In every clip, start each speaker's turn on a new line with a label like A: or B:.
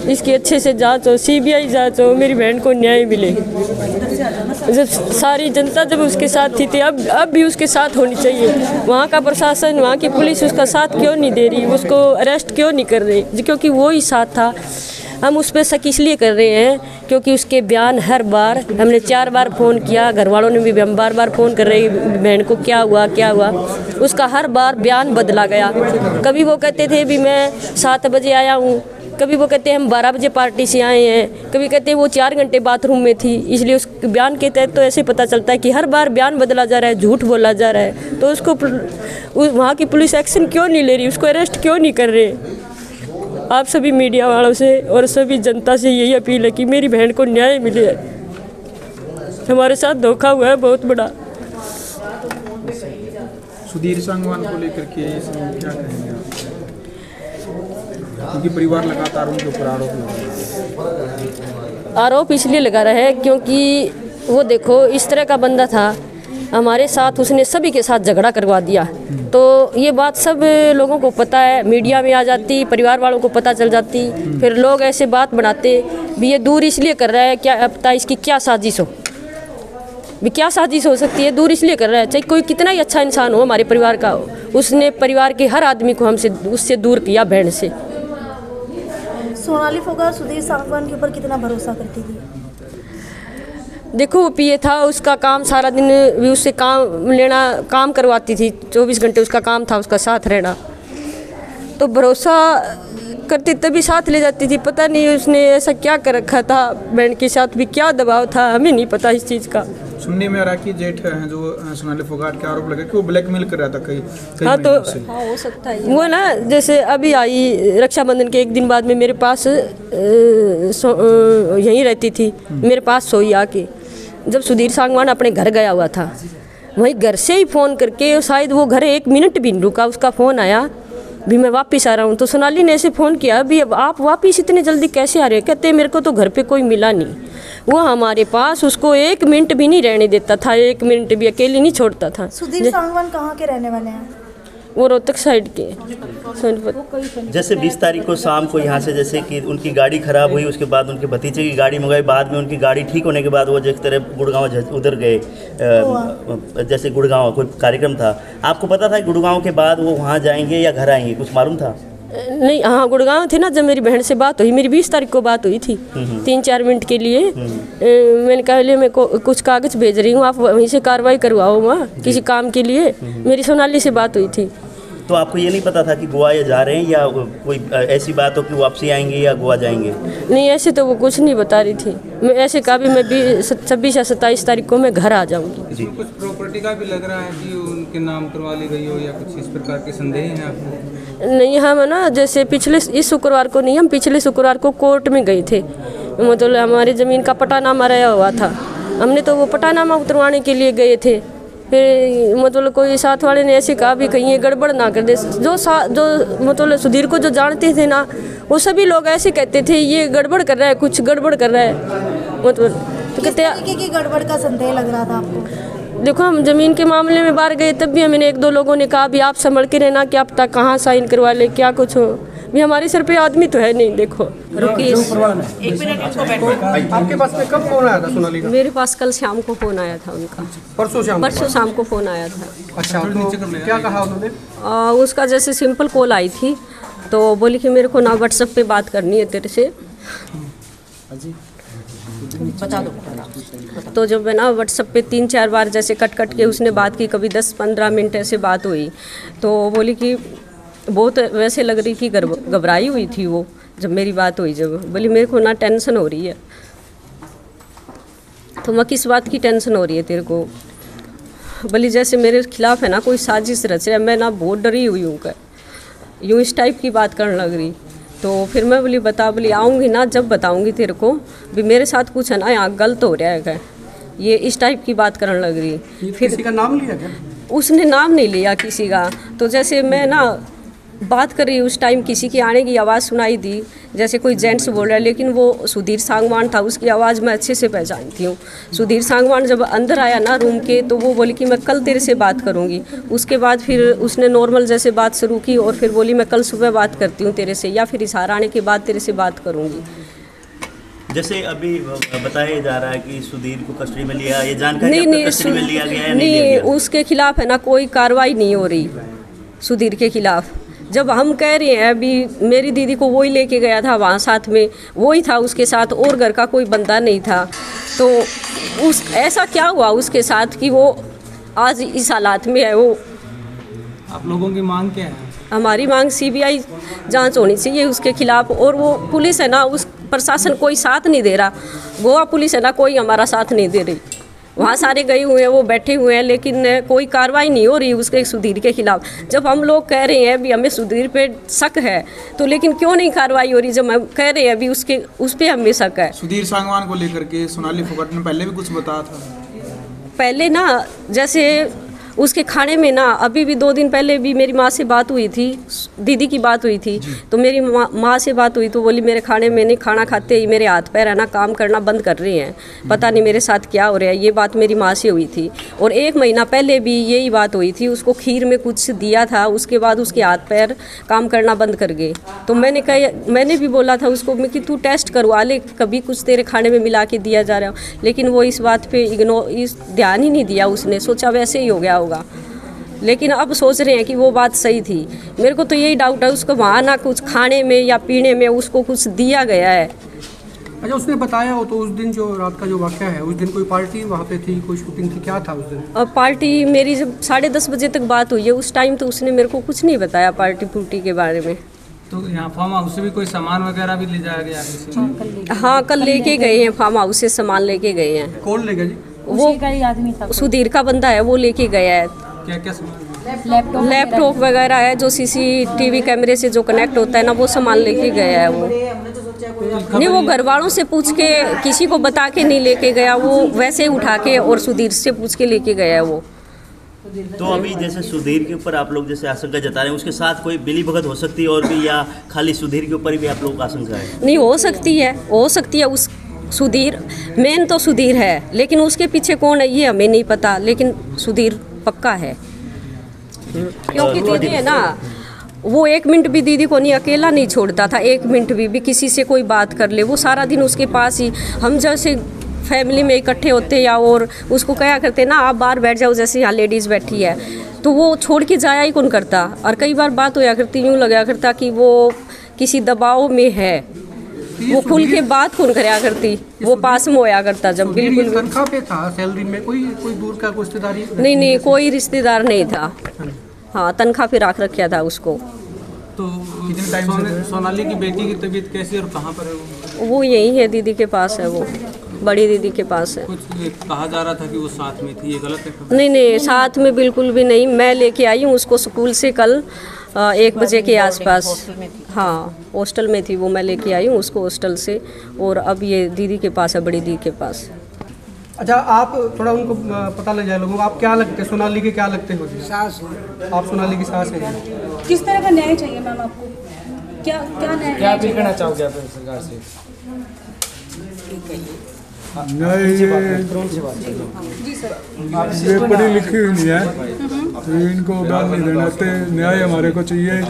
A: इसकी अच्छे से जांच हो, सीबीआई जांच हो, मेरी बहन को न्याय मिले। जब सारी जनता जब उसके साथ थी अब भी उसके साथ होनी चाहिए। वहाँ का प्रशासन, वहाँ की पुलिस उसका साथ क्यों नहीं दे रही, उसको अरेस्ट क्यों नहीं कर रही? क्योंकि वो ही साथ था। हम उस पर शक इसलिए कर रहे हैं क्योंकि उसके बयान हर बार हमने 4 बार फ़ोन किया, घर वालों ने भी, हम बार बार फ़ोन कर रहे हैं बहन को क्या हुआ क्या हुआ। उसका हर बार बयान बदला गया। कभी वो कहते थे भी मैं 7 बजे आया हूँ, कभी वो कहते हैं हम 12 बजे पार्टी से आए हैं, कभी कहते हैं वो 4 घंटे बाथरूम में थी। इसलिए उस बयान के तहत तो ऐसे पता चलता है कि हर बार बयान बदला जा रहा है, झूठ बोला जा रहा है। तो उसको वहाँ की पुलिस एक्शन क्यों नहीं ले रही, उसको अरेस्ट क्यों नहीं कर रहे? आप सभी मीडिया वालों से और सभी जनता से यही अपील है कि मेरी बहन को न्याय मिले। हमारे साथ धोखा हुआ है बहुत बड़ा।
B: सुधीर सांगवान को लेकर के क्या कहेंगे आप? क्योंकि परिवार लगातार उनके ऊपर
A: आरोप इसलिए लगा रहा है क्योंकि वो देखो इस तरह का बंदा था, हमारे साथ उसने सभी के साथ झगड़ा करवा दिया। तो ये बात सब लोगों को पता है, मीडिया में आ जाती, परिवार वालों को पता चल जाती, फिर लोग ऐसे बात बनाते भी ये दूर इसलिए कर रहा है, क्या पता इसकी क्या साजिश हो, भी क्या साजिश हो सकती है, दूर इसलिए कर रहा है। चाहे कोई कितना ही अच्छा इंसान हो हमारे परिवार का, उसने परिवार के हर आदमी को हमसे उससे दूर किया, बहन से।
C: सोनाली फोगाट सुधीर सांगवान के ऊपर कितना भरोसा करती थी?
A: देखो वो पिए था, उसका काम सारा दिन भी उससे काम लेना, काम करवाती थी, 24 घंटे उसका काम था उसका साथ रहना। तो भरोसा करती तभी साथ ले जाती थी। पता नहीं उसने ऐसा क्या कर रखा था, बहन के साथ भी क्या दबाव था, हमें नहीं पता इस चीज़ का।
B: सुनने में आ रहा कि जेठ है जो सोनाली फोगाट के आरोप लगे कि वो ब्लैकमेल कर रहा था कई
A: हाँ, तो हाँ, हो सकता है वो ना। जैसे अभी आई रक्षाबंधन के 1 दिन बाद में मेरे पास यहीं रहती थी, मेरे पास सोई आके। जब सुधीर सांगवान अपने घर गया हुआ था, वहीं घर से ही फ़ोन करके, शायद वो घर 1 मिनट भी नहीं रुका, उसका फ़ोन आया भी मैं वापस आ रहा हूँ। तो सोनाली ने ऐसे फ़ोन किया भी अब आप वापस इतने जल्दी कैसे आ रहे हो? कहते मेरे को तो घर पे कोई मिला नहीं। वो हमारे पास उसको 1 मिनट भी नहीं रहने देता था, 1 मिनट भी अकेली नहीं छोड़ता था।
C: सुधीर सांगवान कहाँ के रहने वाले हैं?
A: वो रोहतक साइड के
D: सोनीपत। जैसे 20 तारीख को शाम को यहाँ से जैसे कि उनकी गाड़ी खराब हुई, उसके बाद उनके भतीजे की गाड़ी मंगाई, बाद में उनकी गाड़ी ठीक होने के बाद वो जिस तरह गुड़गांव उधर गए, जैसे गुड़गांव कोई कार्यक्रम था, आपको पता था कि गुड़गांव के बाद वो वहाँ जाएंगे या घर आएंगे, कुछ मालूम था?
A: नहीं, हाँ गुड़गांव थे ना। जब मेरी बहन से बात हुई, मेरी 20 तारीख को बात हुई थी, 3-4 मिनट के लिए। मैंने कहा ले मैं कुछ कागज़ भेज रही हूँ, आप वहीं से कार्रवाई करवाओ वहाँ किसी काम के लिए। मेरी सोनाली से बात हुई थी।
D: तो आपको ये नहीं पता था कि गोवा या जा रहे हैं, या कोई ऐसी बात हो कि वापसी आएंगे या गोवा जाएंगे?
A: नहीं, ऐसे तो वो कुछ नहीं बता रही थी। मैं ऐसे कहा भी मैं 26 या 27 तारीख को मैं घर आ जाऊंगी।
B: जी। कुछ प्रॉपर्टी का भी लग रहा है कि उनके नाम करवा ली गई हो या कुछ इस प्रकार के संदेह हैं आपको?
A: नहीं, हम ना जैसे इस शुक्रवार को नहीं, हम पिछले शुक्रवार को कोर्ट में गए थे। मतलब हमारी ज़मीन का पट्टानामा रहा हुआ था, हमने तो वो पट्टानामा उतरवाने के लिए गए थे। फिर मतलब कोई साथ वाले ने ऐसे कहा भी कहीं ये गड़बड़ ना कर दे। जो मतलब सुधीर को जो जानते थे ना, वो सभी लोग ऐसे कहते थे ये गड़बड़ कर रहा है, कुछ गड़बड़ कर रहा है। मतलब तो कहते हैं
C: कि गड़बड़ का संदेह लग रहा था आपको?
A: देखो हम ज़मीन के मामले में बाहर गए, तब भी हमें 1-2 लोगों ने कहा भी आप संभल के रहना, क्या पता कहाँ साइन करवा ले, क्या कुछ हो। भी हमारे सर पे आदमी तो है नहीं। देखो रुकिए,
E: 1 मिनट
B: आपके पास में कब फोन आया था सोनाली का?
A: मेरे पास कल शाम को फ़ोन आया था उनका। परसों शाम को फ़ोन आया था।
B: अच्छा, तो क्या कहा उन्होंने?
A: उसका जैसे सिंपल कॉल आई थी, तो बोली कि मेरे को ना व्हाट्सएप पे बात करनी है तेरे से।
E: बता दो।
A: तो जब मैं ना व्हाट्सएप पे 3-4 बार जैसे कट के उसने बात की, कभी 10-15 मिनट ऐसे बात हुई, तो बोली कि बहुत वैसे लग रही थी, घबराई हुई थी वो। जब मेरी बात हुई, जब बोली मेरे को ना टेंशन हो रही है। तो मैं किस बात की टेंशन हो रही है तेरे को? बोली जैसे मेरे खिलाफ है ना कोई साजिश रच रहा है, मैं ना बहुत डरी हुई हूँ। यूँ इस टाइप की बात करने लग रही। तो फिर मैं बोली बता, बोली आऊँगी ना जब बताऊँगी तेरे को भी मेरे साथ कुछ है ना यहाँ गलत हो रहा है क्या, ये इस टाइप की बात करने लग रही। फिर
B: किसी का नाम लिया क्या?
A: उसने नाम नहीं लिया किसी का। तो जैसे मैं ना बात कर रही उस टाइम किसी की आने की आवाज़ सुनाई दी, जैसे कोई जेंट्स बोल रहा है, लेकिन वो सुधीर सांगवान था, उसकी आवाज़ मैं अच्छे से पहचानती हूँ। सुधीर सांगवान जब अंदर आया ना रूम के, तो वो बोली कि मैं कल तेरे से बात करूँगी। उसके बाद फिर उसने नॉर्मल जैसे बात शुरू की और फिर बोली मैं कल सुबह बात करती हूँ तेरे से, या फिर इशार आने के बाद तेरे से बात करूँगी।
D: जैसे अभी बताया जा रहा है कि सुधीर को कस्टडी में लिया, ये जानकारी आपको कस्टडी में लिया गया है? नहीं,
A: उसके खिलाफ है ना कोई कार्रवाई नहीं हो रही सुधीर के खिलाफ। जब हम कह रहे हैं अभी मेरी दीदी को वही लेके गया था वहाँ, साथ में वही था उसके साथ, और घर का कोई बंदा नहीं था। तो उस ऐसा क्या हुआ उसके साथ कि वो आज इस हालात में है। वो
B: आप लोगों की मांग क्या है?
A: हमारी मांग सीबीआई जांच होनी चाहिए उसके खिलाफ। और वो पुलिस है ना, उस प्रशासन कोई साथ नहीं दे रहा। गोवा पुलिस है ना, कोई हमारा साथ नहीं दे रही। वहाँ सारे गए हुए हैं, वो बैठे हुए हैं, लेकिन कोई कार्रवाई नहीं हो रही उसके सुधीर के खिलाफ। जब हम लोग कह रहे हैं भी हमें सुधीर पे शक है, तो लेकिन क्यों नहीं कार्रवाई हो रही? जब हम कह रहे हैं भी उस पे हमें शक है।
F: सुधीर सांगवान को लेकर के सोनाली फोगाट ने पहले भी कुछ बताया था।
A: पहले ना जैसे उसके खाने में ना, अभी भी 2 दिन पहले भी मेरी माँ से बात हुई थी, दीदी की बात हुई थी, तो मेरी माँ से बात हुई तो बोली मेरे खाने में नहीं, खाना खाते ही मेरे हाथ पैर है ना काम करना बंद कर रहे हैं, पता नहीं मेरे साथ क्या हो रहा है। ये बात मेरी माँ से हुई थी। और 1 महीना पहले भी यही बात हुई थी, उसको खीर में कुछ दिया था, उसके बाद उसके हाथ पैर काम करना बंद कर गए। तो मैंने भी बोला था उसको कि तू टेस्ट करवा ले, कभी कुछ तेरे खाने में मिला के दिया जा रहा हो, लेकिन वो इस बात पे ध्यान ही नहीं दिया। उसने सोचा वैसे ही हो गया होगा, लेकिन अब सोच रहे हैं कि वो बात सही थी। मेरे को तो यही डाउट है उसको वहाँ ना कुछ खाने में या पीने में उसको कुछ दिया गया है।
G: अच्छा, उसने बताया हो तो उस दिन जो रात का जो वाक़या है, उस दिन कोई पार्टी वहाँ पे थी, कोई शूटिंग थी, क्या था उस दिन?
A: और पार्टी मेरी जब 10:30 बजे तक बात हुई है, उस टाइम तो उसने मेरे को कुछ नहीं बताया पार्टी पुर्टी के बारे में।
B: तो यहाँ फार्म हाउस से भी कोई सामान वगैरह भी ले जाया गया किसी?
A: हाँ, कल लेके गए हैं, फार्म हाउस से सामान लेके गए हैं।
G: कौन ले गया जी?
A: वो सुधीर का बंदा है, वो लेके गया है।
B: क्या क्या सामान?
A: लैपटॉप वगैरह है, जो सीसीटीवी कैमरे से जो कनेक्ट होता है ना, वो सामान लेके गया है। वो नहीं, वो घर वालों से पूछ के, किसी को बता के नहीं लेके गया, वो वैसे ही उठा के और सुधीर से पूछ के लेके गया है वो।
D: तो अभी जैसे सुधीर के ऊपर आप लोग जैसे आशंका जता रहे हैं, उसके साथ कोई मिली भगत हो सकती है और भी, या खाली सुधीर के ऊपर भी आप लोगों को आशंका है?
A: नहीं, हो सकती है। उस सुधीर मेन तो सुधीर है, लेकिन उसके पीछे कौन है ये हमें नहीं पता, लेकिन सुधीर पक्का है। क्योंकि दीदी है ना, वो 1 मिनट भी दीदी को नहीं, अकेला नहीं छोड़ता था। 1 मिनट भी किसी से कोई बात कर ले, वो सारा दिन उसके पास ही। हम जैसे फैमिली में इकट्ठे होते या और उसको कहा करते ना आप बाहर बैठ जाओ, जैसे यहाँ लेडीज़ बैठी है, तो वो छोड़ के जाया ही कौन करता। और कई बार बात होया करती, यूँ लगा करता कि वो किसी दबाव में है, वो खुल के बात कौन कराया करती, वो पास में होया करता जब। बिल्कुल
G: तनख्वाह पे था, सैलरी में कोई दूर का कोई रिश्तेदारी?
A: नहीं, कोई रिश्तेदार नहीं था। हाँ, तनख्वाह पे रख रखा था उसको।
B: तो कितने टाइम से सोनाली की बेटी की तबीयत कैसी और कहाँ पर है
A: वो यही है, दीदी के पास है, वो बड़ी दीदी के पास है।
B: कुछ कहा जा रहा था कि वो साथ में थी, ये गलत है?
A: नहीं, साथ में बिल्कुल भी नहीं। मैं लेके आई हूँ उसको स्कूल से कल 1 बजे के आसपास। हाँ, हॉस्टल में थी वो, मैं लेके आई हूँ उसको हॉस्टल से, और अब ये दीदी के पास है, बड़ी दीदी के पास।
G: अच्छा, आप थोड़ा उनको पता लग जाए लोगों को, आप क्या लगते हैं, सोनाली के क्या लगते हो?
E: सास।
G: आप सोनाली की सास हैं।
H: किस तरह का न्याय चाहिए मैम आपको? क्या न्याय, क्या अपील करना चाहोगे आप सरकार से?
I: ये पढ़ी लिखी हुई नहीं है, तो इनको बयान नहीं देना चाहिए। न्याय हमारे को चाहिए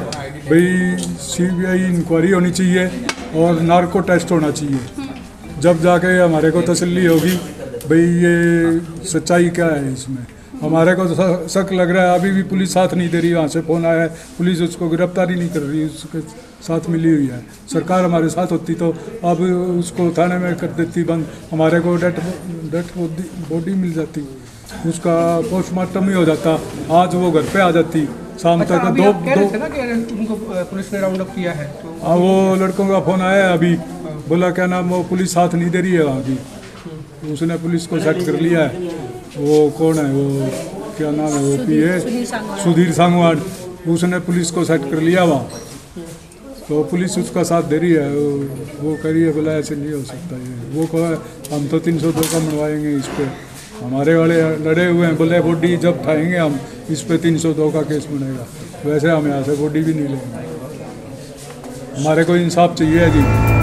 I: भाई, सीबीआई इंक्वायरी होनी चाहिए और नार्को टेस्ट होना चाहिए, जब जाके हमारे को तसल्ली होगी भाई ये सच्चाई क्या है इसमें। हमारे को तो शक लग रहा है, अभी भी पुलिस साथ नहीं दे रही। वहाँ से फ़ोन आया है, पुलिस उसको गिरफ्तारी नहीं कर रही, उसके साथ मिली हुई है। सरकार हमारे साथ होती तो अब उसको थाने में कर देती बंद, हमारे को डेड बॉडी मिल जाती, उसका पोस्टमार्टम ही हो जाता, आज वो घर पे आ जाती शाम तक। दो
G: उनको पुलिस ने राउंड अप किया है तो?
I: हाँ, वो लड़कों का फ़ोन आया है अभी, बोला क्या नाम, वो पुलिस साथ नहीं दे रही है वहाँ की, उसने पुलिस को सेट कर लिया है। वो कौन है, वो क्या नाम है, वो पीए सुधीर सांगवान, उसने पुलिस को सेट कर लिया वहाँ, तो पुलिस उसका साथ दे रही है। वो कह रही है बोला ऐसे नहीं हो सकता ये, वो कहा हम तो 302 का मनवाएंगे इस पर, हमारे वाले लड़े हुए हैं, बोले बॉडी जब खाएंगे हम इस पर 302 का केस बनेगा। वैसे हम यहाँ से बॉडी भी नहीं लेंगे। हमारे को इंसाफ चाहिए जी।